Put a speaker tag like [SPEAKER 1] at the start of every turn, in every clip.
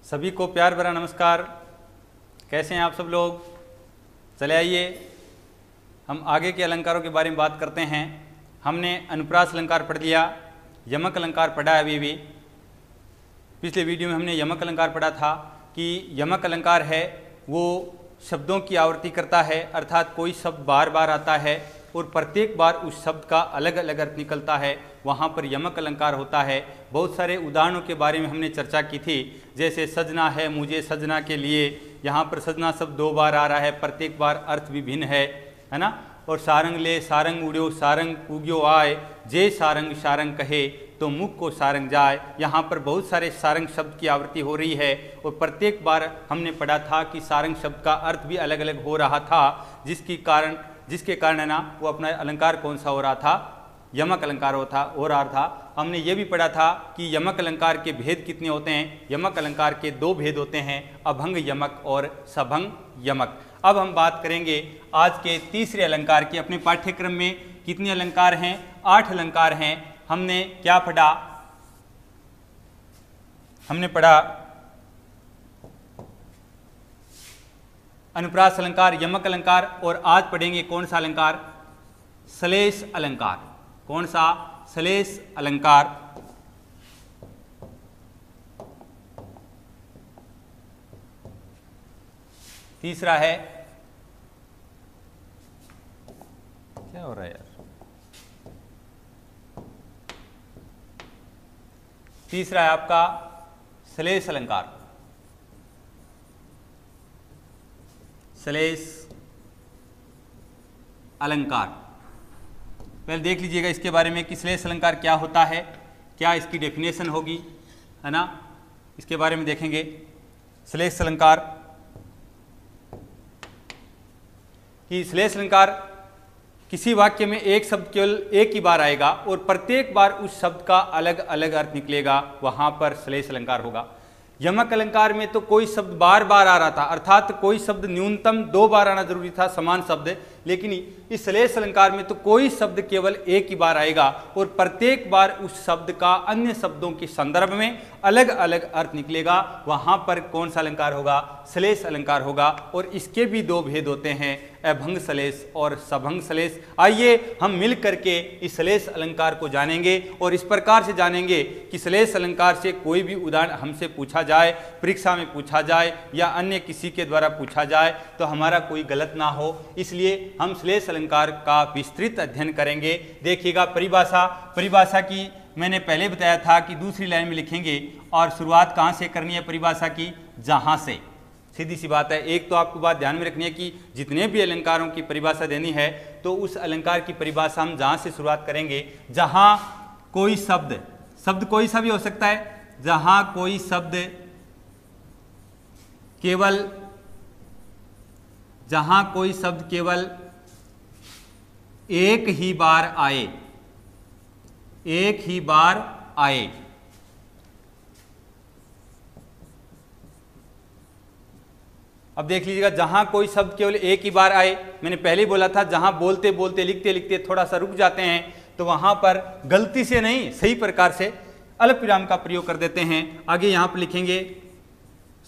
[SPEAKER 1] सभी को प्यार भरा नमस्कार। कैसे हैं आप सब लोग? चले आइए हम आगे के अलंकारों के बारे में बात करते हैं। हमने अनुप्रास अलंकार पढ़ लिया, यमक अलंकार पढ़ा है अभी भी। पिछले वीडियो में हमने यमक अलंकार पढ़ा था कि यमक अलंकार है वो शब्दों की आवृत्ति करता है, अर्थात कोई शब्द बार बार आता है और प्रत्येक बार उस शब्द का अलग अलग अर्थ निकलता है, वहाँ पर यमक अलंकार होता है। बहुत सारे उदाहरणों के बारे में हमने चर्चा की थी, जैसे सजना है मुझे सजना के लिए, यहाँ पर सजना शब्द 2 बार आ रहा है, प्रत्येक बार अर्थ विभिन्न है ना। और सारंग ले सारंग उड़्यो सारंग पूग्यो आए, जे सारंग सारंग कहे तो मुख को सारंग जाए। यहाँ पर बहुत सारे सारंग शब्द की आवृत्ति हो रही है और प्रत्येक बार हमने पढ़ा था कि सारंग शब्द का अर्थ भी अलग अलग हो रहा था, जिसके कारण है ना वो अपना अलंकार कौन सा हो रहा था, यमक अलंकार हो रहा था। हमने ये भी पढ़ा था कि यमक अलंकार के भेद कितने होते हैं। यमक अलंकार के 2 भेद होते हैं, अभंग यमक और सभंग यमक। अब हम बात करेंगे आज के तीसरे अलंकार की। अपने पाठ्यक्रम में कितने अलंकार हैं? 8 अलंकार हैं। हमने क्या पढ़ा? हमने पढ़ा अनुप्रास अलंकार, यमक अलंकार, और आज पढ़ेंगे कौन सा अलंकार? श्लेष अलंकार। कौन सा? श्लेष अलंकार। तीसरा है, क्या हो रहा है यार? तीसरा है आपका श्लेष अलंकार। श्लेष अलंकार पहले देख लीजिएगा इसके बारे में कि श्लेष अलंकार क्या होता है, क्या इसकी डेफिनेशन होगी, है ना। इसके बारे में देखेंगे। श्लेष अलंकार कि श्लेष अलंकार किसी वाक्य में एक शब्द केवल एक ही बार आएगा और प्रत्येक बार उस शब्द का अलग अलग अर्थ निकलेगा, वहां पर श्लेष अलंकार होगा। यमक अलंकार में तो कोई शब्द बार बार आ रहा था, अर्थात कोई शब्द न्यूनतम 2 बार आना जरूरी था, समान शब्द। लेकिन इस श्लेष अलंकार में तो कोई शब्द केवल एक ही बार आएगा और प्रत्येक बार उस शब्द का अन्य शब्दों के संदर्भ में अलग अलग अर्थ निकलेगा, वहां पर कौन सा अलंकार होगा? श्लेष अलंकार होगा। और इसके भी 2 भेद होते हैं, अभंग श्लेष और सभंग श्लेष। आइए हम मिल करके इस श्लेष अलंकार को जानेंगे और इस प्रकार से जानेंगे कि श्लेष अलंकार से कोई भी उदाहरण हमसे पूछा जाए, परीक्षा में पूछा जाए या अन्य किसी के द्वारा पूछा जाए तो हमारा कोई गलत ना हो, इसलिए हम श्लेष अलंकार का विस्तृत अध्ययन करेंगे। देखिएगा परिभाषा की मैंने पहले बताया था कि दूसरी लाइन में लिखेंगे और शुरुआत कहाँ से करनी है परिभाषा की? जहाँ से। सीधी सी बात है। एक तो आपको बात ध्यान में रखनी है कि जितने भी अलंकारों की परिभाषा देनी है तो उस अलंकार की परिभाषा हम जहाँ से शुरुआत करेंगे, जहाँ कोई शब्द कोई सा भी हो सकता है, जहाँ कोई शब्द केवल एक ही बार आए, अब देख लीजिएगा, जहां कोई शब्द केवल एक ही बार आए। मैंने पहले ही बोला था जहां बोलते बोलते लिखते लिखते थोड़ा सा रुक जाते हैं तो वहां पर गलती से नहीं, सही प्रकार से अल्प विराम का प्रयोग कर देते हैं। आगे यहां पर लिखेंगे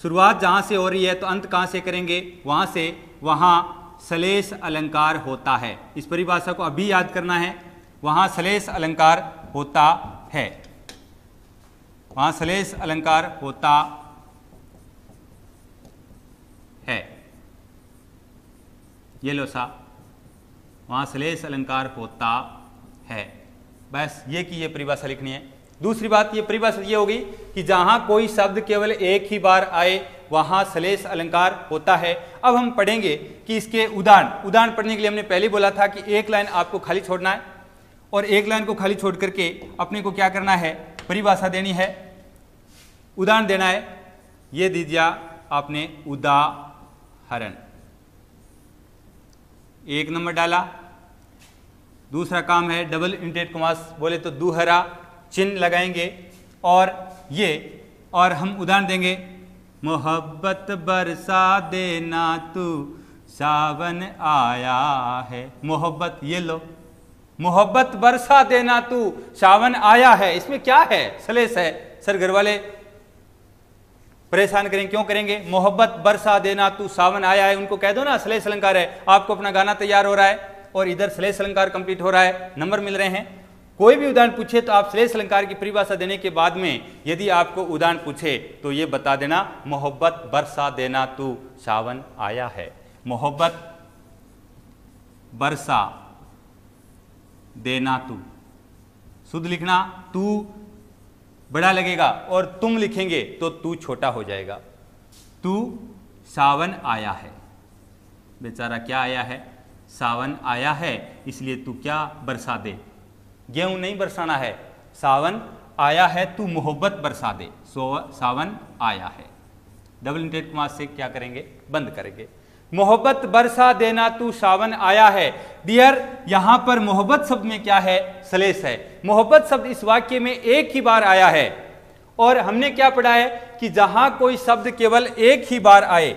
[SPEAKER 1] शुरुआत जहां से हो रही है तो अंत कहां से करेंगे? वहां से। वहां श्लेष अलंकार होता है। इस परिभाषा को अभी याद करना है। वहां श्लेष अलंकार होता है, वहां श्लेष अलंकार होता है। ये लो सा, वहां श्लेष अलंकार होता है। बस ये की ये परिभाषा लिखनी है। दूसरी बात ये परिभाषा ये होगी कि जहां कोई शब्द केवल एक ही बार आए वहां श्लेष अलंकार होता है। अब हम पढ़ेंगे कि इसके उदाहरण पढ़ने के लिए हमने पहले बोला था कि एक लाइन आपको खाली छोड़ना है और एक लाइन को खाली छोड़ करके अपने को क्या करना है? परिभाषा देनी है, उदाहरण देना है। ये दीजिए आपने उदाहरण, 1 नंबर डाला। दूसरा काम है डबल इंटेड कॉमास, बोले तो दूहरा चिन्ह लगाएंगे और हम उदाहरण देंगे। मोहब्बत बरसा देना तू सावन आया है। मोहब्बत, ये लो, मोहब्बत बरसा देना तू सावन आया है। इसमें क्या है? श्लेष है। सर घर वाले परेशान करेंगे, क्यों करेंगे? मोहब्बत बरसा देना तू सावन आया है, उनको कह दो ना श्लेष अलंकार है, आपको अपना गाना तैयार हो रहा है और इधर श्लेष अलंकार कंप्लीट हो रहा है, नंबर मिल रहे हैं। कोई भी उदाहरण पूछे तो आप श्लेष अलंकार की परिभाषा देने के बाद में यदि आपको उदाहरण पूछे तो ये बता देना मोहब्बत बरसा देना तू सावन आया है। मोहब्बत बरसा देना तू, शुद्ध लिखना, तू बड़ा लगेगा और तुम लिखेंगे तो तू छोटा हो जाएगा। तू सावन आया है, बेचारा क्या आया है? सावन आया है, इसलिए तू क्या बरसा दे, गेहूं नहीं बरसाना है, सावन आया है तू मोहब्बत बरसा दे, सावन आया है। डबल इंटेड कॉमा से क्या करेंगे? बंद करेंगे। मोहब्बत बरसा देना तू सावन आया है। डियर, यहां पर मोहब्बत शब्द में क्या है? श्लेष है। मोहब्बत शब्द इस वाक्य में एक ही बार आया है और हमने क्या पढ़ा है कि जहां कोई शब्द केवल एक ही बार आए,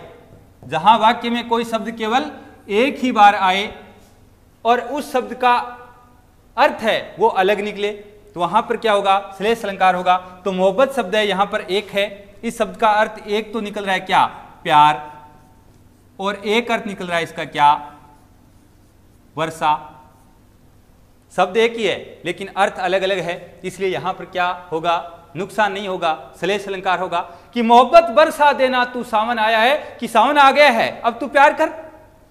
[SPEAKER 1] जहां वाक्य में कोई शब्द केवल एक ही बार आए और उस शब्द का अर्थ है वो अलग निकले तो वहां पर क्या होगा? श्लेष अलंकार होगा। तो मोहब्बत शब्द है, यहां पर एक है, इस शब्द का अर्थ एक तो निकल रहा है क्या? प्यार, और एक अर्थ निकल रहा है इसका क्या? वर्षा। शब्द एक ही है लेकिन अर्थ अलग अलग है, इसलिए यहां पर क्या होगा? नुकसान नहीं होगा, श्लेष अलंकार होगा कि मोहब्बत बरसा देना तू सावन आया है, कि सावन आ गया है अब तू प्यार कर।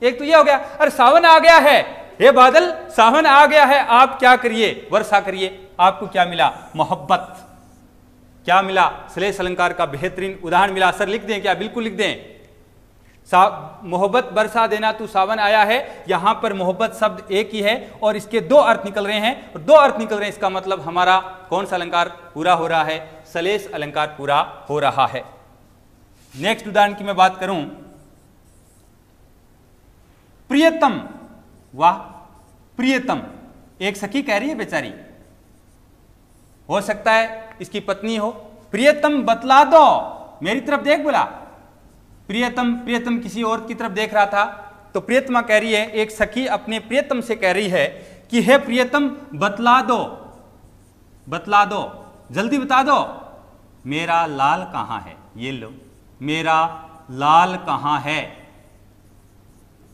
[SPEAKER 1] एक तो ये हो गया, अरे सावन आ गया है, हे बादल सावन आ गया है, आप क्या करिए? वर्षा करिए। आपको क्या मिला? मोहब्बत। क्या मिला? श्लेष अलंकार का बेहतरीन उदाहरण मिला। सर लिख दें क्या? बिल्कुल लिख दें। मोहब्बत बरसा देना तू सावन आया है, यहां पर मोहब्बत शब्द एक ही है और इसके दो अर्थ निकल रहे हैं, और दो अर्थ निकल रहे हैं, इसका मतलब हमारा कौन सा अलंकार पूरा हो रहा है? श्लेष अलंकार पूरा हो रहा है। नेक्स्ट उदाहरण की मैं बात करूं, प्रियतम। वाह, प्रियतम, एक सखी कह रही है बेचारी, हो सकता है इसकी पत्नी हो। प्रियतम बतला दो, मेरी तरफ देख बोला। प्रियतम, प्रियतम किसी और की तरफ देख रहा था, तो प्रियतमा कह रही है, एक सखी अपने प्रियतम से कह रही है कि हे प्रियतम बतला दो, बतला दो, जल्दी बता दो, मेरा लाल कहां है? ये लो, मेरा लाल कहां है।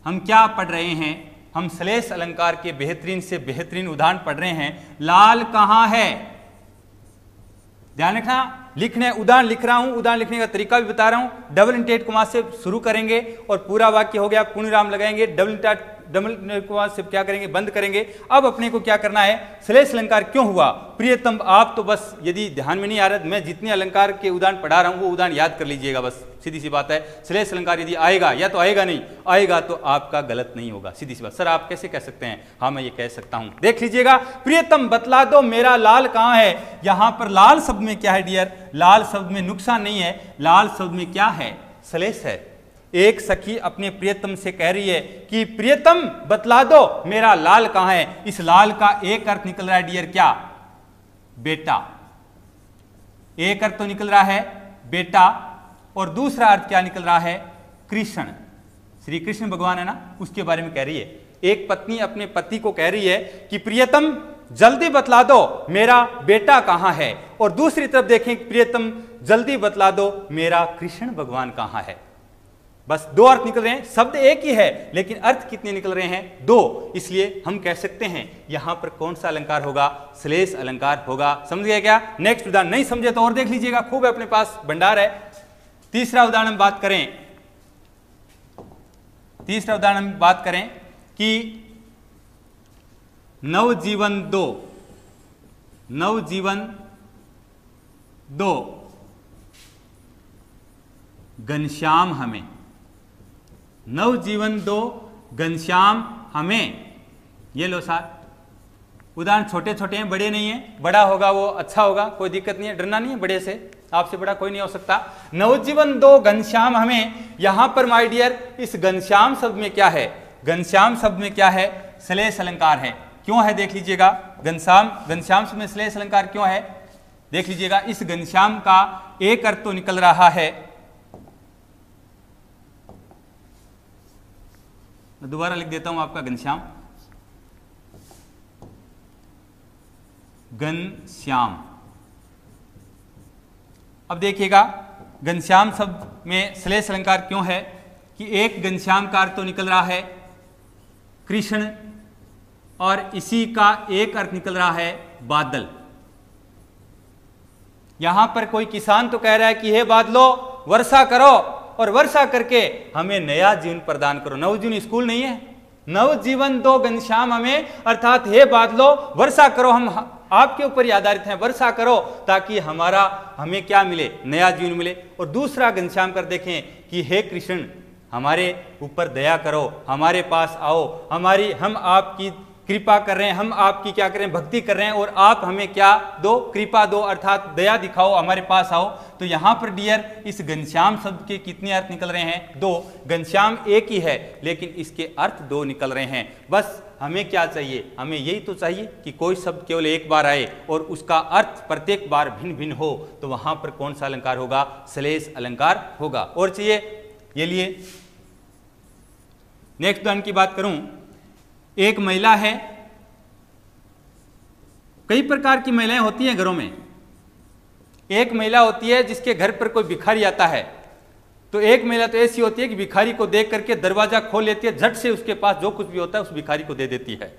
[SPEAKER 1] हम क्या पढ़ रहे हैं? हम श्लेष अलंकार के बेहतरीन से बेहतरीन उदाहरण पढ़ रहे हैं। लाल कहां है? ध्यान रखना, लिखने उदाहरण लिख रहा हूं, उदाहरण लिखने का तरीका भी बता रहा हूं। डबल इंटेड कॉमा से शुरू करेंगे और पूरा वाक्य हो गया, पूर्ण विराम लगाएंगे, डबल इंटेड कॉमा से क्या करेंगे? बंद करेंगे। अब अपने को क्या करना है? श्लेष अलंकार क्यों हुआ? प्रियतम, आप तो बस यदि ध्यान में नहीं आ रहा, मैं जितने अलंकार के उदाहरण पढ़ा रहा हूं वो उदाहरण याद कर लीजिएगा, बस सीधी सी बात है। श्लेष अलंकार यदि आएगा या तो आएगा, नहीं आएगा तो आपका गलत नहीं होगा, सीधी सी बात। सर आप कैसे कह सकते हैं? हाँ मैं ये कह सकता हूं, देख लीजिएगा। प्रियतम बतला दो मेरा लाल कहां है। यहां पर लाल शब्द में क्या है डियर? लाल शब्द में नुकसान नहीं है, लाल शब्द में क्या है? श्लेष है। एक सखी अपने प्रियतम से कह रही है कि प्रियतम बतला दो मेरा लाल कहां है। इस लाल का एक अर्थ निकल रहा है डियर, क्या? बेटा। एक अर्थ तो निकल रहा है बेटा, और दूसरा अर्थ क्या निकल रहा है? कृष्ण। श्री कृष्ण भगवान है ना, उसके बारे में कह रही है। एक पत्नी अपने पति को कह रही है कि प्रियतम जल्दी बतला दो मेरा बेटा कहां है, और दूसरी तरफ देखें, प्रियतम जल्दी बतला दो मेरा कृष्ण भगवान कहां है। बस दो अर्थ निकल रहे हैं, शब्द एक ही है लेकिन अर्थ कितने निकल रहे हैं? दो। इसलिए हम कह सकते हैं यहां पर कौन सा अलंकार होगा? श्लेष अलंकार होगा। समझ गया क्या? नेक्स्ट उदाहरण, नहीं समझे तो और देख लीजिएगा, खूब है, अपने पास भंडार है। तीसरा उदाहरण हम बात करें, तीसरा उदाहरण हम बात करें कि नवजीवन दो, नवजीवन दो घनश्याम हमें, नवजीवन दो घनश्याम हमें। ये लो साथ, उदाहरण छोटे छोटे हैं, बड़े नहीं हैं। बड़ा होगा वो अच्छा होगा, कोई दिक्कत नहीं है, डरना नहीं है बड़े से, आपसे बड़ा कोई नहीं हो सकता। नवजीवन दो घनश्याम हमें, यहां पर माय डियर इस घनश्याम शब्द में क्या है? घनश्याम शब्द में क्या है? श्लेष अलंकार है। क्यों है देख लीजिएगा, घनश्याम, घनश्याम शब्द में श्लेष अलंकार क्यों है? देख लीजिएगा, इस घनश्याम का एक अर्थ तो निकल रहा है, मैं दोबारा लिख देता हूं आपका, घनश्याम, घनश्याम। अब देखिएगा घनश्याम शब्द में श्लेष अलंकार क्यों है कि एक घनश्याम का अर्थ तो निकल रहा है कृष्ण, और इसी का एक अर्थ निकल रहा है बादल। यहां पर कोई किसान तो कह रहा है कि हे बादलों वर्षा करो और वर्षा करके हमें नया जीवन प्रदान करो। नवजीवन स्कूल नहीं है, नवजीवन दो घनश्याम हमें, अर्थात हे बादलों वर्षा करो, हम आपके ऊपर ही आधारित हैं, वर्षा करो ताकि हमें क्या मिले, नया जीवन मिले। और दूसरा घनश्याम कर देखें कि हे कृष्ण हमारे ऊपर दया करो, हमारे पास आओ, हम आपकी कृपा कर रहे हैं, हम आपकी क्या कर रहे हैं, भक्ति कर रहे हैं, और आप हमें क्या दो, कृपा दो, अर्थात दया दिखाओ, हमारे पास आओ। तो यहां पर डियर इस घनश्याम शब्द के कितने अर्थ निकल रहे हैं? दो। घनश्याम एक ही है लेकिन इसके अर्थ दो निकल रहे हैं। बस हमें क्या चाहिए, हमें यही तो चाहिए कि कोई शब्द केवल एक बार आए और उसका अर्थ प्रत्येक बार भिन्न भिन्न हो, तो वहां पर कौन सा अलंकार होगा? श्लेष अलंकार होगा। और चाहिए ये लिए नेक्स्ट उदाहरण की बात करूं, एक महिला है, कई प्रकार की महिलाएं होती हैं घरों में। एक महिला होती है जिसके घर पर कोई भिखारी आता है, तो एक महिला तो ऐसी होती है कि भिखारी को देख करके दरवाजा खोल लेती है, झट से उसके पास जो कुछ भी होता है उस भिखारी को दे देती है।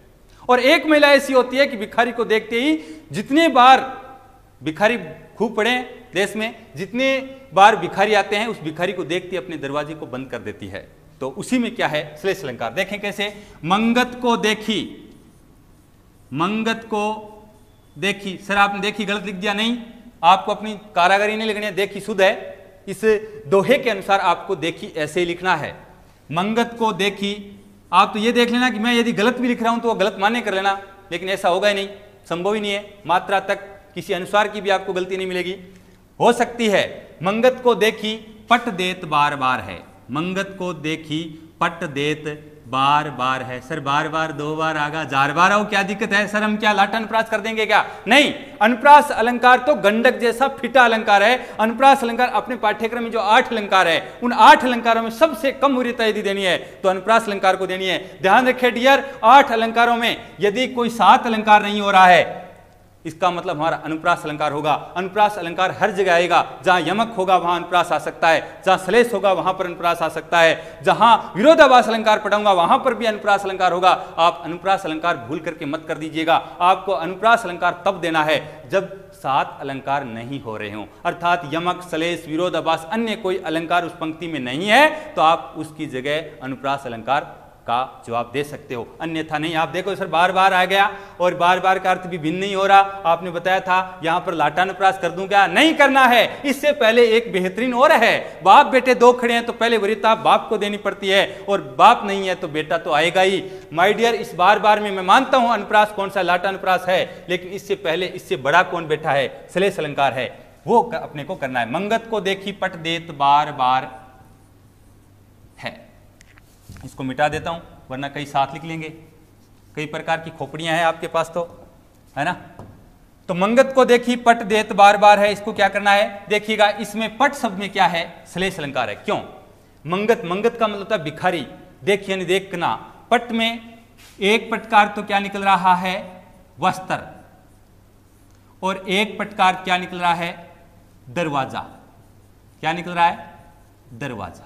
[SPEAKER 1] और एक महिला ऐसी होती है कि भिखारी को देखते ही, जितने बार भिखारी खूब पड़े देश में, जितने बार भिखारी आते हैं उस भिखारी को देखती अपने दरवाजे को बंद कर देती है। तो उसी में क्या है? श्लेष अलंकार। देखें कैसे, मंगत को देखी, मंगत को देखी। सर आपने देखी गलत लिख दिया, नहीं, आपको अपनी कारागरी नहीं लिखनी है, देखी शुद्ध है। इस दोहे के अनुसार आपको देखी ऐसे ही लिखना है। मंगत को देखी, आप तो ये देख लेना कि मैं यदि गलत भी लिख रहा हूं तो वो गलत माने कर लेना, लेकिन ऐसा होगा ही नहीं, संभव ही नहीं है। मात्रा तक किसी अनुसार की भी आपको गलती नहीं मिलेगी। हो सकती है मंगत को देखी पट देत बार बार है, मंगत को देखी पट देत बार बार है। सर बार बार, दो बार आगा, 4 बार आओ, क्या दिक्कत है? सर हम क्या लाटा अनुप्रास कर देंगे क्या? नहीं, अनुप्रास अलंकार तो गंडक जैसा फिटा अलंकार है। अनुप्रास अलंकार अपने पाठ्यक्रम में जो 8 अलंकार है, उन 8 अलंकारों में सबसे कम वरीयता यदि देनी है तो अनुप्रास अलंकार को देनी है। ध्यान रखें डियर, 8 अलंकारों में यदि कोई 7 अलंकार नहीं हो रहा है, इसका मतलब हमारा अनुप्रास अलंकार होगा। अनुप्रास अलंकार हर जगह आएगा, जहां यमक होगा वहां अनुप्रास आ सकता है, जहां श्लेष होगा वहां पर अनुप्रास आ सकता है, जहां विरोधाभास अलंकार पढ़ाऊंगा वहां पर भी अनुप्रास अलंकार होगा। आप अनुप्रास अलंकार भूल करके मत कर दीजिएगा। आपको अनुप्रास अलंकार तब देना है जब 7 अलंकार नहीं हो रहे हों, अर्थात यमक, श्लेष, विरोधाभास, अन्य कोई अलंकार उस पंक्ति में नहीं है, तो आप उसकी जगह अनुप्रास अलंकार का जवाब दे सकते हो, अन्यथा नहीं। आप देखो सर बार बार आ गया और बार बार का अर्थ भी भिन्न नहीं हो रहा, आपने बताया था यहां पर लाटानुप्रास कर दूं क्या? नहीं करना है। इससे पहले एक बेहतरीन और है, बाप बेटे 2 खड़े हैं तो पहले वरीयता बाप को देनी पड़ती है, और बाप नहीं है तो बेटा तो आएगा ही। माय डियर, इस बार बार में मैं मानता हूं अनुप्रास कौन सा, लाटानुप्रास है, लेकिन इससे पहले इससे बड़ा कौन बैठा है? श्लेष अलंकार है, वो अपने को करना है। मंगत को देखी पट देत बार बार है। इसको मिटा देता हूं वरना कई साथ लिख लेंगे, कई प्रकार की खोपड़ियां हैं आपके पास तो, है ना। तो मंगत को देखी पट देत बार बार है, इसको क्या करना है? देखिएगा इसमें पट शब्द में क्या है? श्लेष अलंकार है। क्यों? मंगत, मंगत का मतलब होता है भिखारी, देखिए नहीं देखना। पट में एक पटकार तो क्या निकल रहा है? वस्त्र, और एक पटकार क्या निकल रहा है? दरवाजा। क्या निकल रहा है? दरवाजा।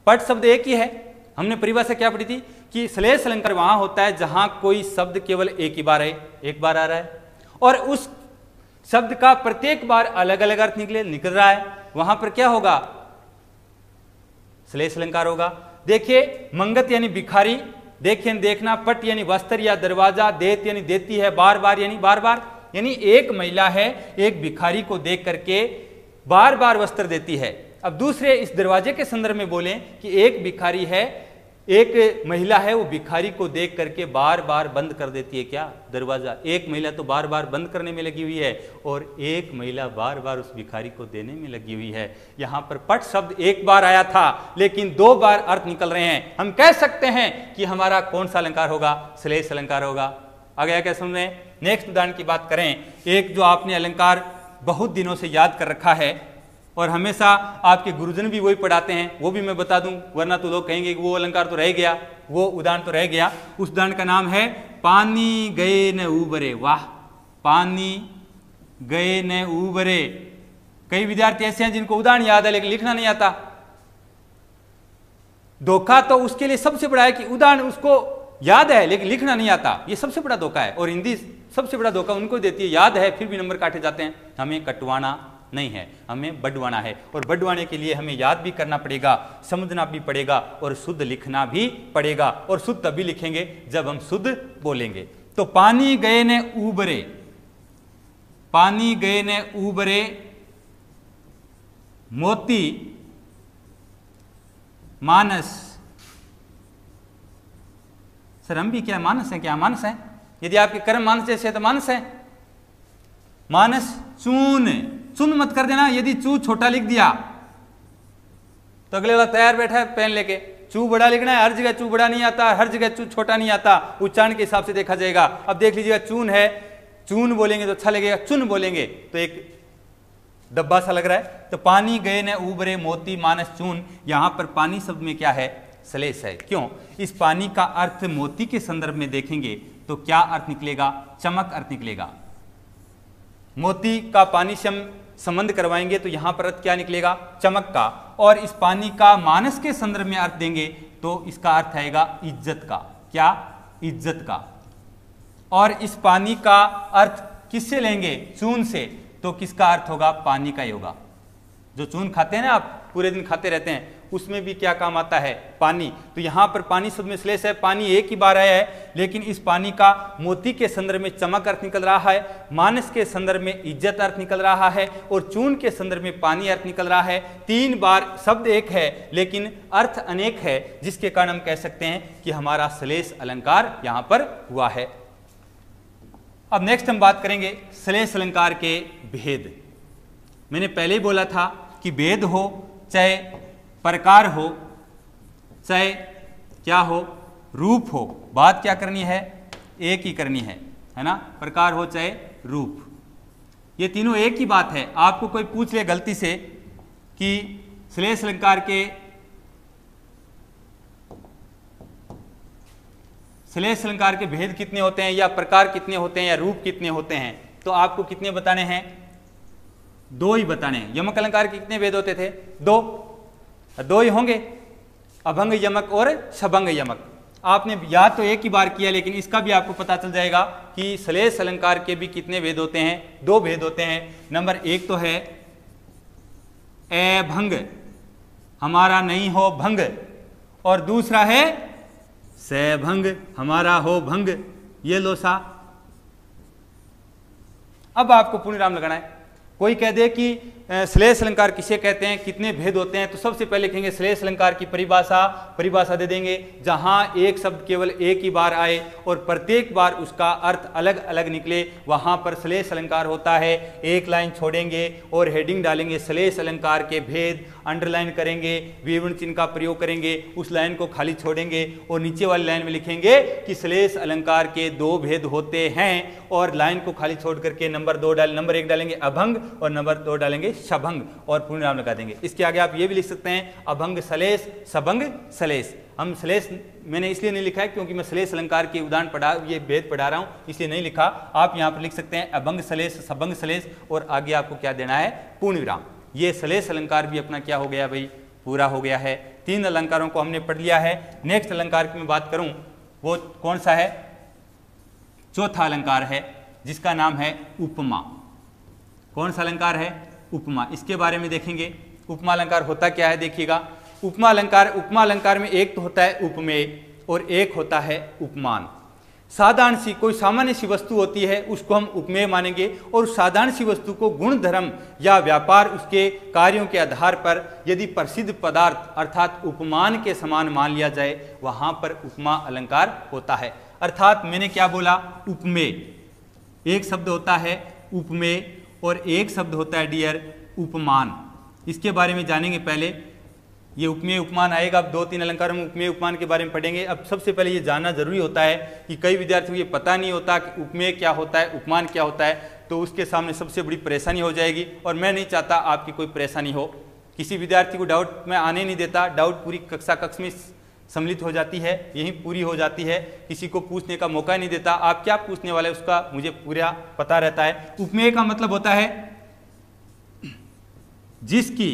[SPEAKER 1] पट शब्द एक ही है। हमने परिभाषा क्या पढ़ी थी कि श्लेष अलंकार वहां होता है जहां कोई शब्द केवल एक ही बार है, एक बार आ रहा है, और उस शब्द का प्रत्येक बार अलग अलग अर्थ निकल रहा है, वहां पर क्या होगा? श्लेष अलंकार होगा। देखिए मंगत यानी भिखारी, देखिए देखना, पट यानी वस्त्र या दरवाजा, देत यानी देती है, बार बार यानी बार बार, यानी एक महिला है एक भिखारी को देख करके बार बार वस्त्र देती है। अब दूसरे इस दरवाजे के संदर्भ में बोलें कि एक भिखारी है, एक महिला है, वो भिखारी को देख करके बार बार बंद कर देती है क्या? दरवाजा। एक महिला तो बार बार बंद करने में लगी हुई है और एक महिला बार बार उस भिखारी को देने में लगी हुई है। यहां पर पट शब्द एक बार आया था लेकिन 2 बार अर्थ निकल रहे हैं। हम कह सकते हैं कि हमारा कौन सा अलंकार होगा? श्लेष अलंकार होगा। आ गया क्या समझ में? नेक्स्ट उदाहरण की बात करें, एक जो आपने अलंकार बहुत दिनों से याद कर रखा है और हमेशा आपके गुरुजन भी वही पढ़ाते हैं, वो भी मैं बता दूं, वरना तो लोग कहेंगे कि वो अलंकार तो रह गया, वो उदाहरण तो रह गया। उस उदाहरण का नाम है पानी गए न उबरे। वाह, पानी गए न उबरे, कई विद्यार्थी ऐसे हैं जिनको उदाहरण याद है लेकिन लिखना नहीं आता। धोखा तो उसके लिए सबसे बड़ा है कि उदाहरण उसको याद है लेकिन लिखना नहीं आता, ये सबसे बड़ा धोखा है। और हिंदी सबसे बड़ा धोखा उनको देती है, याद है फिर भी नंबर काटे जाते हैं। हमें कटवाना नहीं है, हमें बढ़वाना है, और बढ़वाने के लिए हमें याद भी करना पड़ेगा, समझना भी पड़ेगा और शुद्ध लिखना भी पड़ेगा। और शुद्ध तभी लिखेंगे जब हम शुद्ध बोलेंगे। तो पानी गए ने उबरे, पानी गए ने उबरे मोती मानस। सर हम भी क्या मानस है? क्या मानस है? यदि आपके कर्म मानस जैसे है तो मानस है। मानस चून, चुन मत कर देना। यदि चू छोटा लिख दिया तो अगले वाला तैयार बैठा है पेन लेके, चू बड़ा लिखना है। हर जगह चू बड़ा नहीं आता, हर जगह चू छोटा नहीं आता, उच्चारण के हिसाब से देखा जाएगा। अब देख लीजिएगा, चून है, चून बोलेंगे तो अच्छा लगेगा, चुन बोलेंगे तो एक डब्बा सा लग रहा है। तो पानी गए न उबरे मोती मानस चून, यहां पर पानी शब्द में क्या है? सलेस है। क्यों? इस पानी का अर्थ मोती के संदर्भ में देखेंगे तो क्या अर्थ निकलेगा? चमक अर्थ निकलेगा। मोती का पानी से हम संबंध करवाएंगे तो यहां पर अर्थ क्या निकलेगा? चमक का। और इस पानी का मानस के संदर्भ में अर्थ देंगे तो इसका अर्थ आएगा इज्जत का। क्या? इज्जत का। और इस पानी का अर्थ किससे लेंगे? चून से, तो किसका अर्थ होगा? पानी का ही होगा। जो चून खाते हैं ना आप, पूरे दिन खाते रहते हैं, उसमें भी क्या काम आता है? पानी। तो यहां पर पानी शब्द में श्लेष है, पानी एक ही बार आया है, लेकिन इस पानी का मोती के संदर्भ में चमक अर्थ निकल रहा है, मानस के संदर्भ में इज्जत अर्थ निकल रहा है, और चून के संदर्भ में पानी अर्थ निकल रहा है। 3 बार शब्द एक है लेकिन अर्थ अनेक है, जिसके कारण हम कह सकते हैं कि हमारा श्लेष अलंकार यहां पर हुआ है। अब नेक्स्ट हम बात करेंगे श्लेष अलंकार के भेद। मैंने पहले ही बोला था कि भेद हो, चाहे प्रकार हो, चाहे क्या हो, रूप हो, बात क्या करनी है? एक ही करनी है ना? प्रकार हो चाहे रूप, ये तीनों एक ही बात है। आपको कोई पूछ ले गलती से कि श्लेष अलंकार के भेद कितने होते हैं, या प्रकार कितने होते हैं, या रूप कितने होते हैं, तो आपको कितने बताने हैं? 2 ही बताने हैं। यमक अलंकार के कितने भेद होते थे? 2 ही होंगे, अभंग यमक और शभंग यमक। आपने याद तो एक ही बार किया, लेकिन इसका भी आपको पता चल जाएगा कि श्लेष अलंकार के भी कितने भेद होते हैं? 2 भेद होते हैं। नंबर 1 तो है अभंग, हमारा नहीं हो भंग, और दूसरा है सभंग, हमारा हो भंग। ये लो सा। अब आपको पूर्ण विराम लगाना है। कोई कह दे कि श्लेष अलंकार किसे कहते हैं, कितने भेद होते हैं, तो सबसे पहले लिखेंगे श्लेष अलंकार की परिभाषा दे देंगे, जहां एक शब्द केवल एक ही बार आए और प्रत्येक बार उसका अर्थ अलग अलग निकले, वहां पर श्लेष अलंकार होता है। एक लाइन छोड़ेंगे और हेडिंग डालेंगे श्लेष अलंकार के भेद, अंडरलाइन करेंगे, विवरण चिन्ह का प्रयोग करेंगे, उस लाइन को खाली छोड़ेंगे और नीचे वाली लाइन में लिखेंगे कि श्लेष अलंकार के 2 भेद होते हैं, और लाइन को खाली छोड़ करके नंबर 1 डालेंगे अभंग और नंबर 2 डालेंगे शभंग, और पूर्ण विराम लगा देंगे। इसके आगे आप ये भी लिख सकते हैं अभंग श्लेष, शभंग श्लेष। हम श्लेष मैंने इसलिए नहीं लिखा है क्योंकि मैं श्लेष अलंकार के उदाहरण ये भेद पढ़ा रहा हूं, इसलिए नहीं लिखा। आप यहां पर लिख सकते हैं अभंग श्लेष, शभंग श्लेष, और आगे आपको क्या देना है? पूर्ण विराम। ये श्लेष अलंकार भी अपना क्या हो गया भाई? पूरा हो गया है। 3 अलंकारों को हमने पढ़ लिया है। नेक्स्ट अलंकार की मैं बात करूं, वो कौन सा है? चौथा अलंकार है, जिसका नाम है उपमा। कौन सा अलंकार है? उपमा। इसके बारे में देखेंगे। उपमा अलंकार होता क्या है? देखिएगा, उपमा अलंकार में एक तो होता है उपमेय और एक होता है उपमान। साधारण सी कोई सामान्य सी वस्तु होती है, उसको हम उपमेय मानेंगे, और साधारण सी वस्तु को गुण धर्म या व्यापार उसके कार्यों के आधार पर यदि प्रसिद्ध पदार्थ अर्थात उपमान के समान मान लिया जाए, वहां पर उपमा अलंकार होता है। अर्थात मैंने क्या बोला? उपमेय एक शब्द होता है उपमेय, और एक शब्द होता है डियर उपमान। इसके बारे में जानेंगे। पहले ये उपमेय उपमान आएगा, अब 2-3 अलंकारों में उपमेय उपमान के बारे में पढ़ेंगे। अब सबसे पहले ये जानना जरूरी होता है कि कई विद्यार्थियों को ये पता नहीं होता कि उपमेय क्या होता है, उपमान क्या होता है, तो उसके सामने सबसे बड़ी परेशानी हो जाएगी, और मैं नहीं चाहता आपकी कोई परेशानी हो। किसी विद्यार्थी को डाउट मैं आने नहीं देता, डाउट पूरी कक्षा में सम्मिलित हो जाती है, यही पूरी हो जाती है, किसी को पूछने का मौका नहीं देता। आप क्या पूछने वाले उसका मुझे पूरा पता रहता है। उपमेय का मतलब होता है जिसकी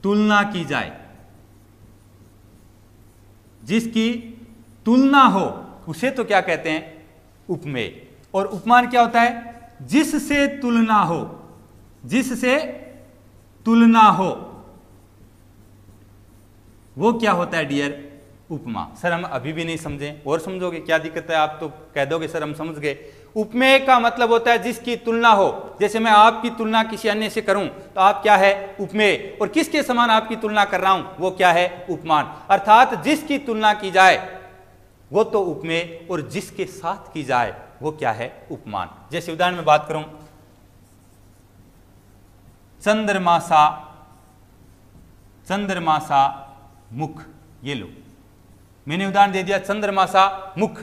[SPEAKER 1] तुलना की जाए, जिसकी तुलना हो उसे तो क्या कहते हैं, उपमेय। और उपमान क्या होता है, जिससे तुलना हो, जिससे तुलना हो वो क्या होता है डियर, उपमा। सर हम अभी भी नहीं समझे, और समझोगे, क्या दिक्कत है, आप तो कह दोगे सर हम समझ गए। उपमेय का मतलब होता है जिसकी तुलना हो। जैसे मैं आपकी तुलना किसी अन्य से करूं तो आप क्या है, उपमेय। और किसके समान आपकी तुलना कर रहा हूं वो क्या है, उपमान। अर्थात जिसकी तुलना की जाए वो तो उपमेय, और जिसके साथ की जाए वो क्या है, उपमान। जैसे उदाहरण में बात करूं, चंद्रमा सा, चंद्रमा सा मुख, ये लो, मैंने उदाहरण दे दिया चंद्रमा सा मुख।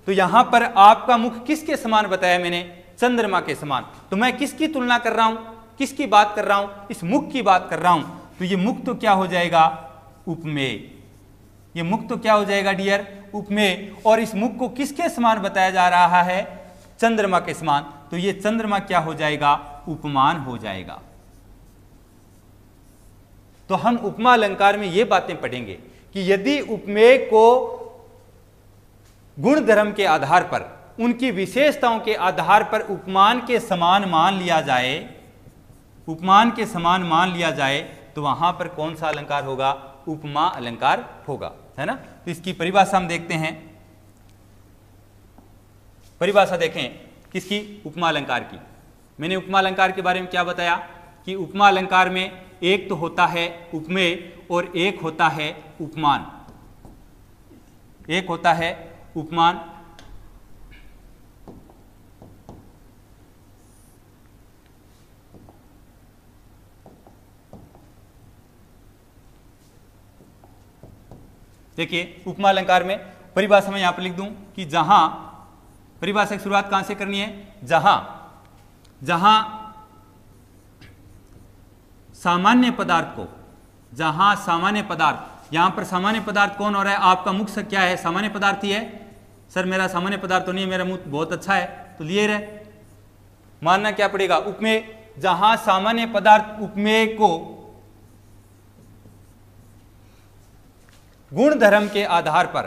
[SPEAKER 1] तो यहां पर आपका मुख किसके समान बताया मैंने, चंद्रमा के समान। तो मैं किसकी तुलना कर रहा हूं, किसकी बात कर रहा हूं, इस मुख की बात कर रहा हूं। तो ये मुख तो क्या हो जाएगा, उपमेय। ये मुख तो क्या हो जाएगा डियर, उपमेय। और इस मुख को किसके समान बताया जा रहा है, चंद्रमा के समान। तो ये चंद्रमा क्या हो जाएगा, उपमान हो जाएगा। तो हम उपमा अलंकार में ये बातें पढ़ेंगे कि यदि उपमेय को गुण धर्म के आधार पर, उनकी विशेषताओं के आधार पर उपमान के समान मान लिया जाए, उपमान के समान मान लिया जाए, तो वहां पर कौन सा अलंकार होगा, उपमा अलंकार होगा, है ना। तो इसकी परिभाषा हम देखते हैं। परिभाषा देखें किसकी, उपमा अलंकार की। मैंने उपमा अलंकार के बारे में क्या बताया कि उपमा अलंकार में एक तो होता है उपमेय और एक होता है उपमान, एक होता है उपमान। देखिए उपमा अलंकार में परिभाषा में यहां पर लिख दूं कि जहां, परिभाषा की शुरुआत कहां से करनी है, जहां, जहां सामान्य पदार्थ को, जहां सामान्य पदार्थ, यहां पर सामान्य पदार्थ कौन हो रहा है, आपका मुख से क्या है, सामान्य पदार्थ ही है। सर मेरा सामान्य पदार्थ तो नहीं है, मेरा मुख बहुत अच्छा है, तो लिए रहे, मानना क्या पड़ेगा, उपमेय। जहां सामान्य पदार्थ उपमेय को गुण धर्म के आधार पर,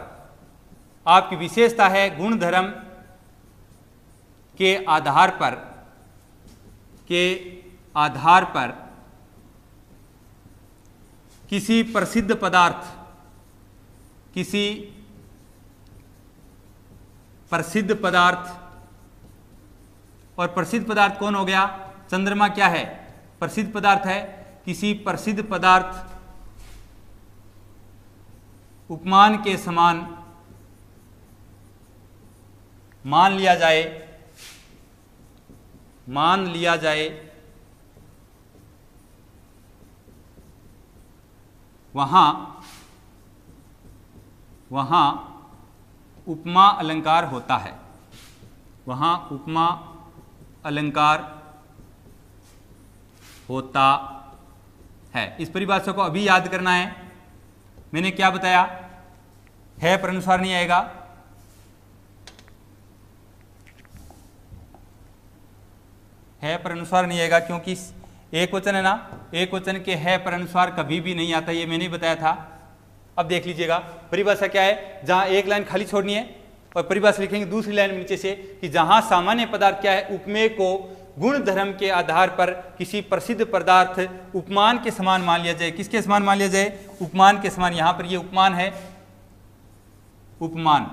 [SPEAKER 1] आपकी विशेषता है गुण धर्म के आधार पर, के आधार पर किसी प्रसिद्ध पदार्थ, किसी प्रसिद्ध पदार्थ, और प्रसिद्ध पदार्थ कौन हो गया, चंद्रमा क्या है, प्रसिद्ध पदार्थ है। किसी प्रसिद्ध पदार्थ उपमान के समान मान लिया जाए, मान लिया जाए, वहां, वहां उपमा अलंकार होता है, वहां उपमा अलंकार होता है। इस परिभाषा को अभी याद करना है। मैंने क्या बताया, है पर अनुस्वार नहीं आएगा, है पर अनुस्वार नहीं आएगा, क्योंकि एक वचन है ना, एक वचन के है पर अनुस्वार कभी भी नहीं आता, ये मैंने बताया था। अब देख लीजिएगा परिभाषा क्या है, जहां एक लाइन खाली छोड़नी है और परिभाषा लिखेंगे दूसरी लाइन में नीचे से कि जहां सामान्य पदार्थ क्या है, उपमेय को गुण धर्म के आधार पर किसी प्रसिद्ध पदार्थ उपमान के समान मान लिया जाए। किसके समान मान लिया जाए, उपमान के समान। यहां पर ये उपमान है, उपमान,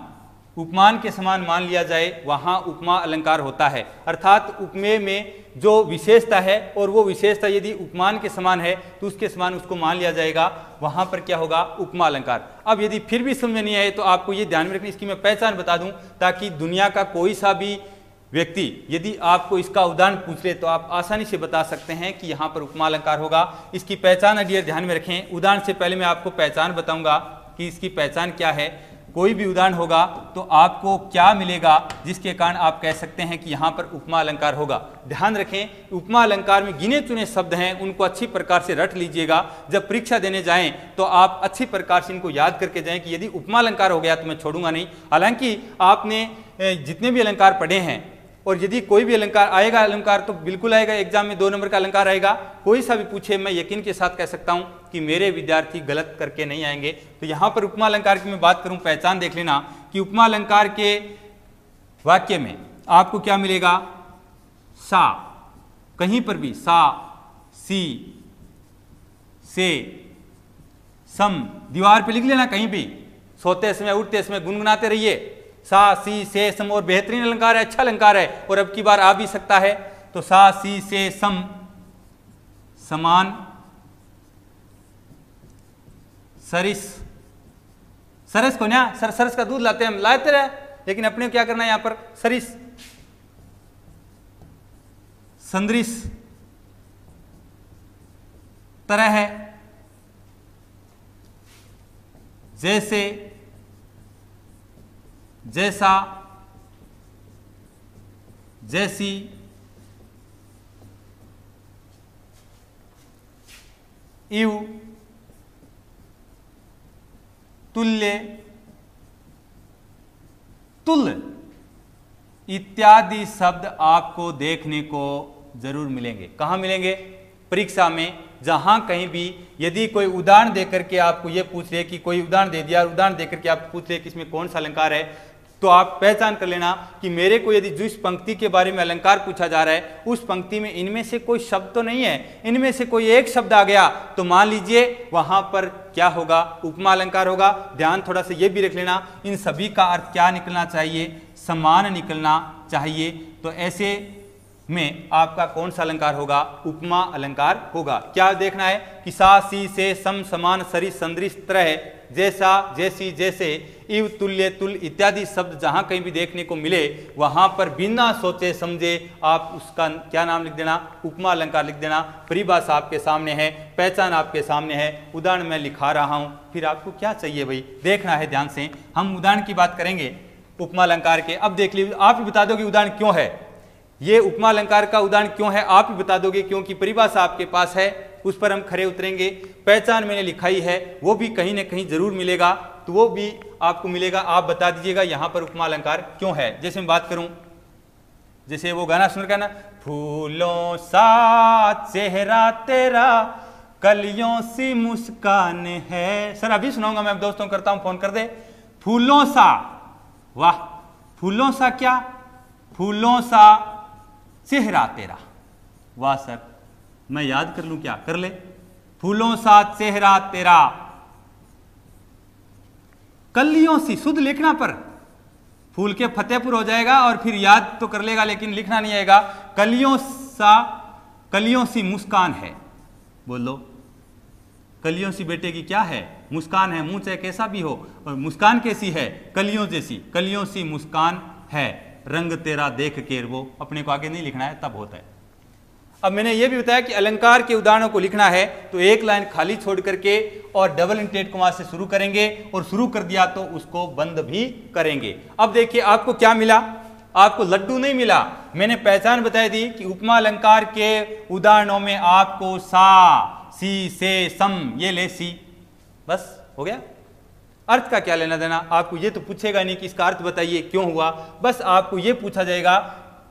[SPEAKER 1] उपमान के समान मान लिया जाए, वहां उपमा अलंकार होता है। अर्थात उपमेय में जो विशेषता है और वो विशेषता यदि उपमान के समान है तो उसके समान उसको मान लिया जाएगा, वहां पर क्या होगा, उपमा अलंकार। अब यदि फिर भी समझ में नहीं आए तो आपको ये ध्यान में रखना, इसकी मैं पहचान बता दूं ताकि दुनिया का कोई सा भी व्यक्ति यदि आपको इसका उदाहरण पूछ ले तो आप आसानी से बता सकते हैं कि यहाँ पर उपमा अलंकार होगा। इसकी पहचान डियर ध्यान में रखें। उदाहरण से पहले मैं आपको पहचान बताऊंगा कि इसकी पहचान क्या है। कोई भी उदाहरण होगा तो आपको क्या मिलेगा जिसके कारण आप कह सकते हैं कि यहाँ पर उपमा अलंकार होगा। ध्यान रखें, उपमा अलंकार में गिने चुने शब्द हैं, उनको अच्छी प्रकार से रट लीजिएगा। जब परीक्षा देने जाएं तो आप अच्छी प्रकार से इनको याद करके जाएं कि यदि उपमा अलंकार हो गया तो मैं छोड़ूंगा नहीं। हालांकि आपने जितने भी अलंकार पढ़े हैं और यदि कोई भी अलंकार आएगा, अलंकार तो बिल्कुल आएगा, एग्जाम में 2 नंबर का अलंकार आएगा, कोई सा भी पूछे मैं यकीन के साथ कह सकता हूं कि मेरे विद्यार्थी गलत करके नहीं आएंगे। तो यहां पर उपमा अलंकार की मैं बात करूं, पहचान देख लेना कि उपमा अलंकार के वाक्य में आपको क्या मिलेगा, सा, कहीं पर भी सा, सी, से, सम, दीवार पे लिख लेना, कहीं भी सोते समय उठते समय गुनगुनाते रहिए, सा, सी, से, सम, और बेहतरीन अलंकार है, अच्छा अलंकार है और अब की बार आ भी सकता है। तो सा, सी, से, सम, समान, सरिस, सरस को ना सरस का दूध लाते हैं हम, लाते रहे, लेकिन अपने क्या करना है यहां पर, सरिस, संदृश, तरह है, जैसे, जैसा, जैसी, इव, तुल्य, तुल्य इत्यादि शब्द आपको देखने को जरूर मिलेंगे। कहां मिलेंगे, परीक्षा में, जहां कहीं भी यदि कोई उदाहरण देकर के आपको ये पूछ ले कि कोई उदाहरण दे दिया, उदाहरण देकर के आपको पूछ ले कि इसमें कौन सा अलंकार है, तो आप पहचान कर लेना कि मेरे को यदि जिस पंक्ति के बारे में अलंकार पूछा जा रहा है उस पंक्ति में इनमें से कोई शब्द तो नहीं है, इनमें से कोई एक शब्द आ गया तो मान लीजिए वहां पर क्या होगा, उपमा अलंकार होगा। ध्यान थोड़ा सा ये भी रख लेना, इन सभी का अर्थ क्या निकलना चाहिए, समान निकलना चाहिए। तो ऐसे में आपका कौन सा अलंकार होगा, उपमा अलंकार होगा। क्या देखना है कि सा, सी, से, सम, समान, सरिस, संदृश, तरह, जैसा, जैसी, जैसे, इव, तुल्य, तुल इत्यादि शब्द जहां कहीं भी देखने को मिले वहां पर बिना सोचे समझे आप उसका क्या नाम लिख देना, उपमा अलंकार लिख देना। परिभाषा आपके सामने है, पहचान आपके सामने है, उदाहरण मैं लिखा रहा हूं, फिर आपको क्या चाहिए भाई, देखना है ध्यान से। हम उदाहरण की बात करेंगे उपमा अलंकार के। अब देख लीजिए, आप ही बता दो कि उदाहरण क्यों है, ये उपमा अलंकार का उदाहरण क्यों है, आप ही बता दोगे, क्योंकि परिभाषा आपके पास है, उस पर हम खरे उतरेंगे। पहचान मैंने लिखाई है, वो भी कहीं ना कहीं जरूर मिलेगा, तो वो भी आपको मिलेगा, आप बता दीजिएगा यहां पर उपमा अलंकार क्यों है। जैसे मैं बात करूं, जैसे वो गाना सुन रहा ना, फूलों सा चेहरा तेरा कलियों सी मुस्कान है, सर अभी सुनाऊंगा मैं, अब दोस्तों करता हूं, फोन कर दे। फूलों सा, वाह, फूलों सा क्या, फूलों सा चेहरा तेरा, वाह सर मैं याद कर लूं क्या, कर ले, फूलों सा चेहरा तेरा, कलियों सी, शुद्ध लिखना पर फूल के फतेहपुर हो जाएगा और फिर याद तो कर लेगा लेकिन लिखना नहीं आएगा। कलियों सा, कलियों सी मुस्कान है, बोल लो, कलियों सी बेटे की क्या है, मुस्कान है, मुंह चाहे कैसा भी हो, और मुस्कान कैसी है, कलियों जैसी, कलियों सी मुस्कान है, रंग तेरा देख के, वो अपने को आगे नहीं लिखना है तब होता है। अब मैंने ये भी बताया कि अलंकार के उदाहरणों को लिखना है तो एक लाइन खाली छोड़ करके और डबल इंटेड कॉमा से शुरू करेंगे, और शुरू कर दिया तो उसको बंद भी करेंगे। अब देखिए आपको क्या मिला, आपको लड्डू नहीं मिला, मैंने पहचान बताई दी कि उपमा अलंकार के उदाहरणों में आपको सा, सी, से, सम, ये ले सी, बस हो गया। अर्थ का क्या लेना देना, आपको ये तो पूछेगा नहीं कि इसका अर्थ बताइए क्यों हुआ, बस आपको ये पूछा जाएगा,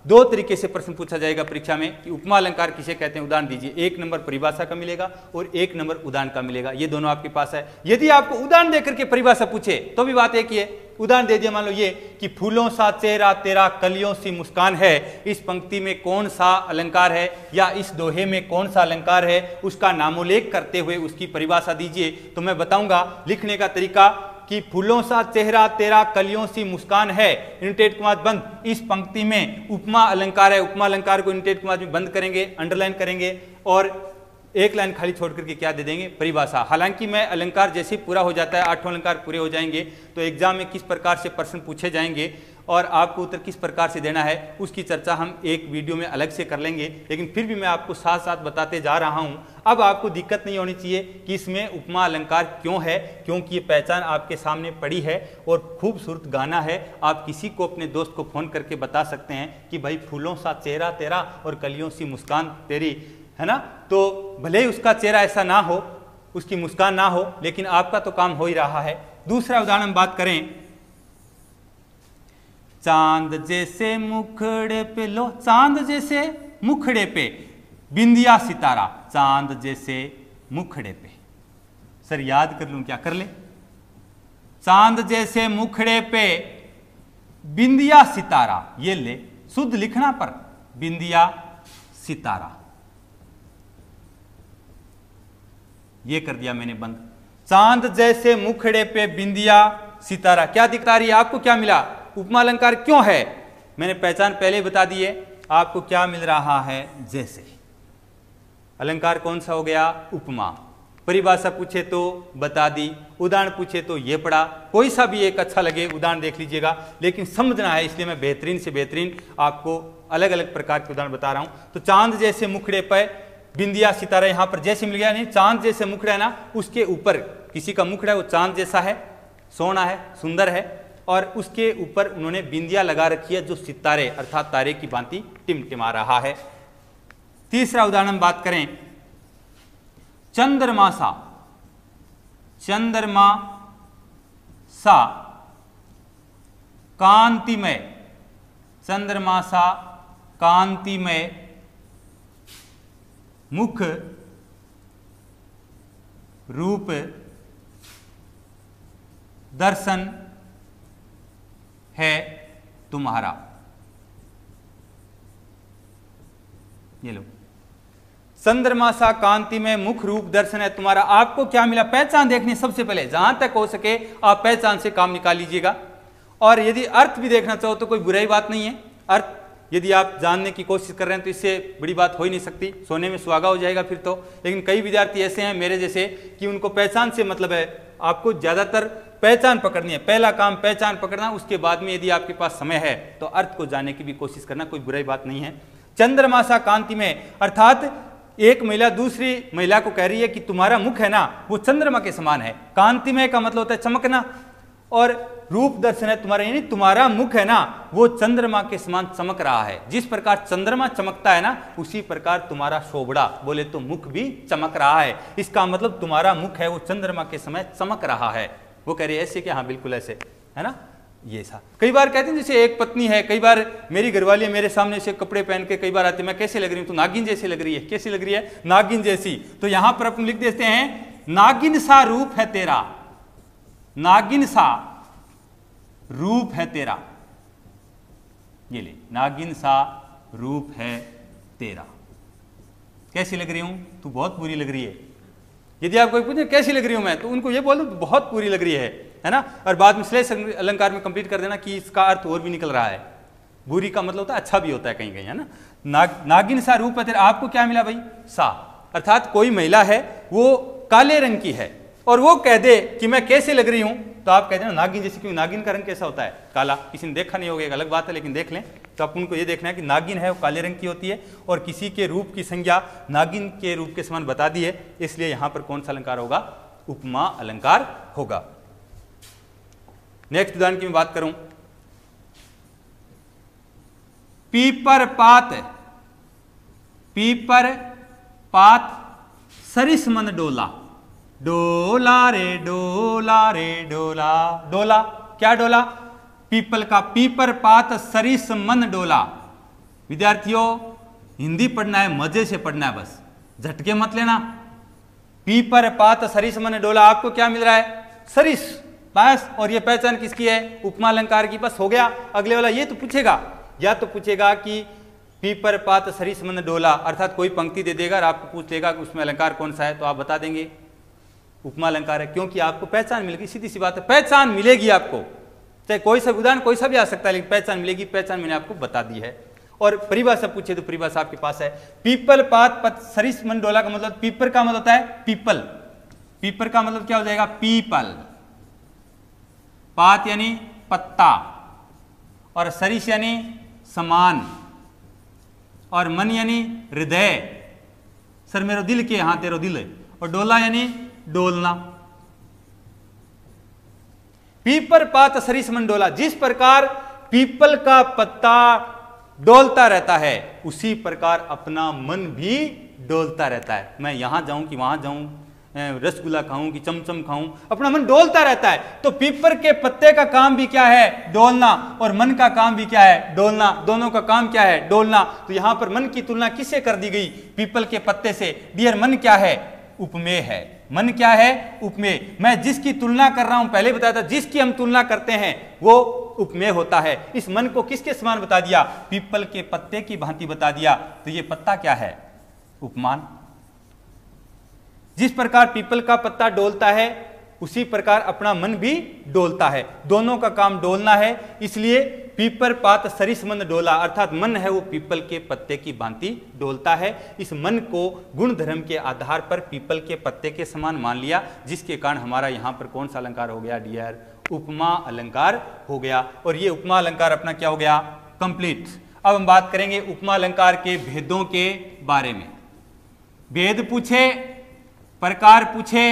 [SPEAKER 1] 2 तरीके से प्रश्न पूछा जाएगा परीक्षा में कि उपमा अलंकार किसे कहते हैं, उदाहरण दीजिए। 1 नंबर परिभाषा का मिलेगा और 1 नंबर उदाहरण का मिलेगा, ये दोनों आपके पास है। यदि आपको उदाहरण देकर के परिभाषा पूछे तो भी बात एक ही है, उदाहरण दे दिया, मान लो ये कि फूलों सा चेहरा तेरा कलियों सी मुस्कान है, इस पंक्ति में कौन सा अलंकार है या इस दोहे में कौन सा अलंकार है, उसका नामोल्लेख करते हुए उसकी परिभाषा दीजिए। तो मैं बताऊंगा लिखने का तरीका कि फूलों सा चेहरा तेरा कलियों सी मुस्कान है, इंटेड कॉमा बंद, इस पंक्ति में उपमा अलंकार है, उपमा अलंकार को इंटेड कॉमा में बंद करेंगे, अंडरलाइन करेंगे और एक लाइन खाली छोड़ करके क्या दे देंगे, परिभाषा। हालांकि मैं अलंकार जैसे पूरा हो जाता है, 8 अलंकार पूरे हो जाएंगे तो एग्जाम में किस प्रकार से प्रश्न पूछे जाएंगे और आपको उत्तर किस प्रकार से देना है उसकी चर्चा हम एक वीडियो में अलग से कर लेंगे, लेकिन फिर भी मैं आपको साथ साथ बताते जा रहा हूं। अब आपको दिक्कत नहीं होनी चाहिए कि इसमें उपमा अलंकार क्यों है, क्योंकि ये पहचान आपके सामने पड़ी है और खूबसूरत गाना है। आप किसी को, अपने दोस्त को फोन करके बता सकते हैं कि भाई फूलों सा चेहरा तेरा और कलियों सी मुस्कान तेरी, है ना। तो भले ही उसका चेहरा ऐसा ना हो, उसकी मुस्कान ना हो, लेकिन आपका तो काम हो ही रहा है। दूसरा उदाहरण हम बात करें, चांद जैसे मुखड़े पे, लो चांद जैसे मुखड़े पे बिंदिया सितारा, चांद जैसे मुखड़े पे। सर याद कर लूं क्या? कर ले। चांद जैसे मुखड़े पे बिंदिया सितारा, ये ले शुद्ध लिखना पर बिंदिया सितारा, ये कर दिया मैंने बंद। चांद जैसे मुखड़े पे बिंदिया सितारा, क्या दिखता रही है आपको? क्या मिला? उपमा अलंकार क्यों है? मैंने पहचान पहले ही बता दी है। आपको क्या मिल रहा है? जैसे। अलंकार कौन सा हो गया? उपमा। परिभाषा पूछे तो बता दी, उदाहरण पूछे तो ये पढ़ा। कोई सा भी एक अच्छा लगे उदाहरण देख लीजिएगा, लेकिन समझना है, इसलिए मैं बेहतरीन से बेहतरीन आपको अलग अलग प्रकार के उदाहरण बता रहा हूं। तो चांद जैसे मुखड़े पर बिंदिया सितारा, यहां पर जैसे मिल गया, नहीं चांद जैसे मुखड़ा है ना, उसके ऊपर किसी का मुखड़ा है, वो चांद जैसा है, सोना है, सुंदर है, और उसके ऊपर उन्होंने बिंदिया लगा रखी है जो सितारे अर्थात तारे की भांति टिमटिमा रहा है। तीसरा उदाहरण हम बात करें, चंद्रमा सा, चंद्रमा सा कांतिमय, चंद्रमा सा कांतिमय मुख रूप दर्शन है तुम्हारा। ये लो, चंद्रमा सा कांति में मुख रूप दर्शन है तुम्हारा। आपको क्या मिला? पहचान देखनी सबसे पहले, जहां तक हो सके आप पहचान से काम निकाल लीजिएगा। और यदि अर्थ भी देखना चाहो तो कोई बुराई बात नहीं है। अर्थ यदि आप जानने की कोशिश कर रहे हैं तो इससे बड़ी बात हो ही नहीं सकती, सोने में सुहागा हो जाएगा फिर तो। लेकिन कई विद्यार्थी ऐसे हैं मेरे जैसे कि उनको पहचान से मतलब है। आपको ज्यादातर पहचान पकड़नी है, पहला काम पहचान पकड़ना, उसके बाद में यदि आपके पास समय है तो अर्थ को जानने की भी कोशिश करना, कोई बुराई बात नहीं है। चंद्रमा सा कांति में, अर्थात एक महिला दूसरी महिला को कह रही है कि तुम्हारा मुख है ना वो चंद्रमा के समान है। कांतिमय का मतलब होता है चमकना, और रूप दर्शन है तुम्हारा, यानी तुम्हारा मुख है ना वो चंद्रमा के समान चमक रहा है। जिस प्रकार चंद्रमा चमकता है ना, उसी प्रकार तुम्हारा शोभड़ा बोले तो मुख भी चमक रहा है। इसका मतलब तुम्हारा मुख है वो चंद्रमा के समय चमक रहा है। वो कह रही है ऐसे कि हाँ बिल्कुल ऐसे, है ना। ये सा कई बार कहते हैं, जैसे एक पत्नी है, कई बार मेरी घरवाली मेरे सामने से कपड़े पहन के कई बार आती है, मैं कैसे लग रही हूँ? तो नागिन जैसी लग रही है। कैसी लग रही है? नागिन जैसी। तो यहां पर अपन लिख देते हैं, नागिन सा रूप है तेरा, नागिन सा रूप है तेरा। ये ले, नागिन सा रूप है तेरा। कैसी लग रही हूं? तू बहुत बुरी लग रही है। यदि आप कोई पूछे कैसी लग रही हूं मैं, तो उनको ये बोलो बहुत बुरी लग रही है ना। और बाद में श्लेष अलंकार में कंप्लीट कर देना कि इसका अर्थ और भी निकल रहा है। बुरी का मतलब होता है अच्छा भी होता है कहीं कहीं, है ना। नागिन सा रूप है तेरा। आपको क्या मिला भाई? सा, अर्थात कोई महिला है वो काले रंग की है और वो कह दे कि मैं कैसे लग रही हूं, तो आप कहते हैं नागिन जैसे। क्यों? नागिन का रंग कैसा होता है? काला। किसी ने देखा नहीं होगा, एक अलग बात है, लेकिन देख लें तो आप उनको ये देखना है कि नागिन है वो काले रंग की होती है, और किसी के रूप की संज्ञा नागिन के रूप के समान बता दी है, इसलिए यहां पर कौन सा अलंकार होगा? उपमा अलंकार होगा। नेक्स्ट उदाहरण की मैं बात करूं, पीपर पात, पीपर पात सरिस मन डोला, डोला रे डोला रे डोला। डोला, क्या डोला? पीपल का, पीपर पात सरिस मन डोला। विद्यार्थियों हिंदी पढ़ना है, मजे से पढ़ना है, बस झटके मत लेना। पीपर पात सरिस मन डोला, आपको क्या मिल रहा है? सरिस, बस। और ये पहचान किसकी है? उपमा अलंकार की। बस हो गया। अगले वाला ये तो पूछेगा, या तो पूछेगा कि पीपर पात सरिस मन डोला, अर्थात कोई पंक्ति दे देगा और आपको पूछ लेगा कि उसमें अलंकार कौन सा है, तो आप बता देंगे उपमा अलंकार है, क्योंकि आपको पहचान मिल गई। सीधी सी बात है, पहचान मिलेगी आपको, चाहे कोई सा उदाहरण कोई सा भी आ सकता है, लेकिन पहचान मिलेगी। पहचान मैंने आपको बता दी है। और परिभाषा पूछे तो परिभाषा आपके पास है। पीपल पात पत सरिस मन डोला का मतलब, पीपर का मतलब होता है पीपल। पीपर का मतलब क्या हो जाएगा? पीपल। पात यानी पत्ता, और सरिस यानी समान, और मन यानी हृदय। सर मेरो दिल के, हाँ तेरो दिल है। और डोला यानी डोलना। पीपर पात सरिस मन डोला, जिस प्रकार पीपल का पत्ता डोलता रहता है, उसी प्रकार अपना मन भी डोलता रहता है। मैं यहां जाऊं कि वहां जाऊं, रसगुल्ला खाऊं कि चमचम खाऊं, अपना मन डोलता रहता है। तो पीपल के पत्ते का काम भी क्या है? डोलना। और मन का काम भी क्या है? डोलना। दोनों का काम क्या है? डोलना। तो यहां पर मन की तुलना किससे कर दी गई? पीपल के पत्ते से। डियर, मन क्या है? उपमेय है। मन क्या है? उपमेय। मैं जिसकी तुलना कर रहा हूं, पहले बताया था, जिसकी हम तुलना करते हैं वो उपमेय होता है। इस मन को किसके समान बता दिया? पीपल के पत्ते की भांति बता दिया। तो ये पत्ता क्या है? उपमान। जिस प्रकार पीपल का पत्ता डोलता है उसी प्रकार अपना मन भी डोलता है। दोनों का काम डोलना है, इसलिए पीपल पात सरिस मन डोला, अर्थात मन है वो पीपल के पत्ते की भांति डोलता है। इस मन को गुण धर्म के आधार पर पीपल के पत्ते के समान मान लिया, जिसके कारण हमारा यहां पर कौन सा अलंकार हो गया डियर? उपमा अलंकार हो गया। और ये उपमा अलंकार अपना क्या हो गया? कंप्लीट। अब हम बात करेंगे उपमा अलंकार के भेदों के बारे में। भेद पूछे, प्रकार पूछे,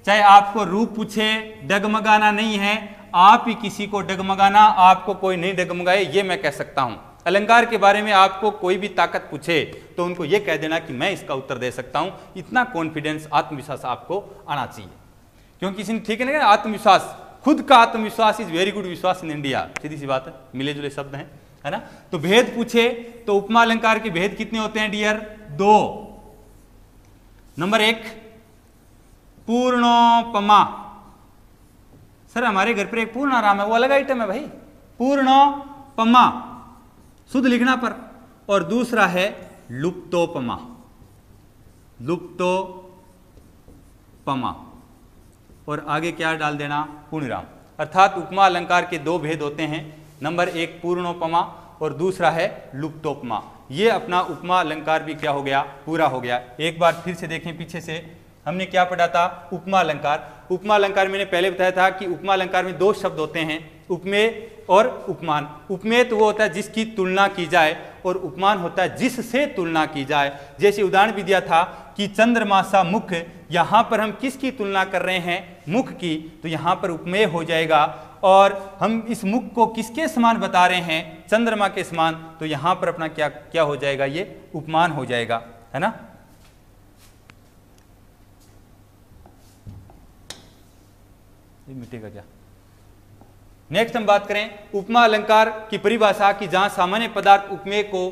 [SPEAKER 1] चाहे आपको रूप पूछे, डगमगाना नहीं है। आप ही किसी को डगमगाना, आपको कोई नहीं डगमगाए, ये मैं कह सकता हूं। अलंकार के बारे में आपको कोई भी ताकत पूछे तो उनको ये कह देना कि मैं इसका उत्तर दे सकता हूं। इतना कॉन्फिडेंस, आत्मविश्वास आपको आना चाहिए, क्योंकि किसी ने ठीक है ना, आत्मविश्वास, खुद का आत्मविश्वास इज वेरी गुड विश्वास इन इंडिया। सीधी सी बात है, मिले जुले शब्द हैं, है ना। तो भेद पूछे तो उपमा अलंकार के भेद कितने होते हैं डियर? 2। नंबर 1 पूर्णोपमा। सर हमारे घर पर एक पूर्ण आराम है, वो अलग आइटम है भाई। पूर्णोपमा शुद्ध लिखना पर। और दूसरा है लुप्तोपमा। लुप्तोपमा और आगे क्या डाल देना? पूर्णविराम। अर्थात उपमा अलंकार के 2 भेद होते हैं। नंबर 1 पूर्णोपमा और दूसरा है लुप्तोपमा। ये अपना उपमा अलंकार भी क्या हो गया? पूरा हो गया। एक बार फिर से देखें, पीछे से हमने क्या पढ़ा था? उपमा अलंकार। उपमा अलंकार मैंने पहले बताया था कि उपमा अलंकार में 2 शब्द होते हैं, उपमेय और उपमान। उपमेय तो वो होता है जिसकी तुलना की जाए, और उपमान होता है जिससे तुलना की जाए। जैसे उदाहरण भी दिया था कि चंद्रमा सा मुख, यहां पर हम किसकी तुलना कर रहे हैं? मुख की। तो यहां पर उपमेय हो जाएगा। और हम इस मुख को किसके समान बता रहे हैं? चंद्रमा के समान। तो यहां पर अपना क्या क्या हो जाएगा? ये उपमान हो जाएगा, है ना। ये मिटेगा क्या? नेक्स्ट हम बात करें उपमा अलंकार की परिभाषा की, जहां सामान्य पदार्थ उपमेय को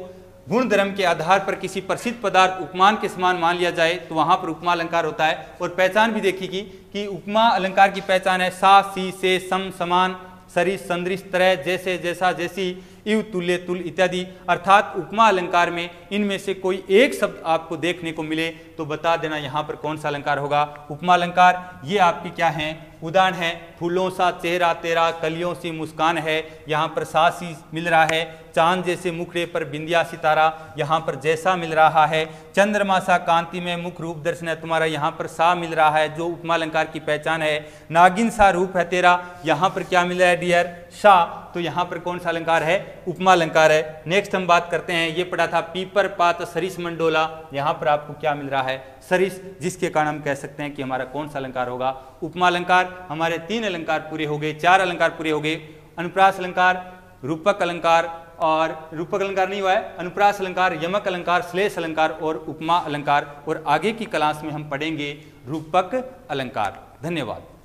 [SPEAKER 1] गुण धर्म के आधार पर किसी प्रसिद्ध पदार्थ उपमान के समान मान लिया जाए तो वहां पर उपमा अलंकार होता है। और पहचान भी देखिएगी कि उपमा अलंकार की पहचान है सा, सी, से, सम, समान, सरिस, संदृश, तरह, जैसे, जैसा, जैसी, इव, तुल्य, तुल इत्यादि। अर्थात उपमा अलंकार में इनमें से कोई एक शब्द आपको देखने को मिले तो बता देना यहाँ पर कौन सा अलंकार होगा? उपमा अलंकार। ये आपकी क्या हैं? उदाहरण है, फूलों सा चेहरा तेरा, कलियों सी मुस्कान है, यहाँ पर सा सी मिल रहा है। चांद जैसे मुखड़े पर बिंदिया सितारा, यहाँ पर जैसा मिल रहा है। चंद्रमा सा कांति में मुख रूप दर्शन है तुम्हारा, यहाँ पर सा मिल रहा है, जो उपमा अलंकार की पहचान है। नागिन सा रूप है तेरा, यहाँ पर क्या मिल रहा है डियर? सा। तो यहाँ पर कौन सा अलंकार है? उपमा अलंकार है। नेक्स्ट हम बात करते हैं, ये पढ़ा था पीपर पात सरिस मंडोला, यहाँ पर आपको क्या मिल रहा है? सरिस, जिसके कारण हम कह सकते हैं कि हमारा कौन सा अलंकार होगा? उपमा अलंकार। हमारे 3 अलंकार पूरे हो गए, 4 अलंकार पूरे हो गए। अनुप्रास अलंकार, रूपक अलंकार, और रूपक अलंकार नहीं हुआ है, अनुप्रास अलंकार, यमक अलंकार, श्लेष अलंकार और उपमा अलंकार। और आगे की क्लास में हम पढ़ेंगे रूपक अलंकार। धन्यवाद।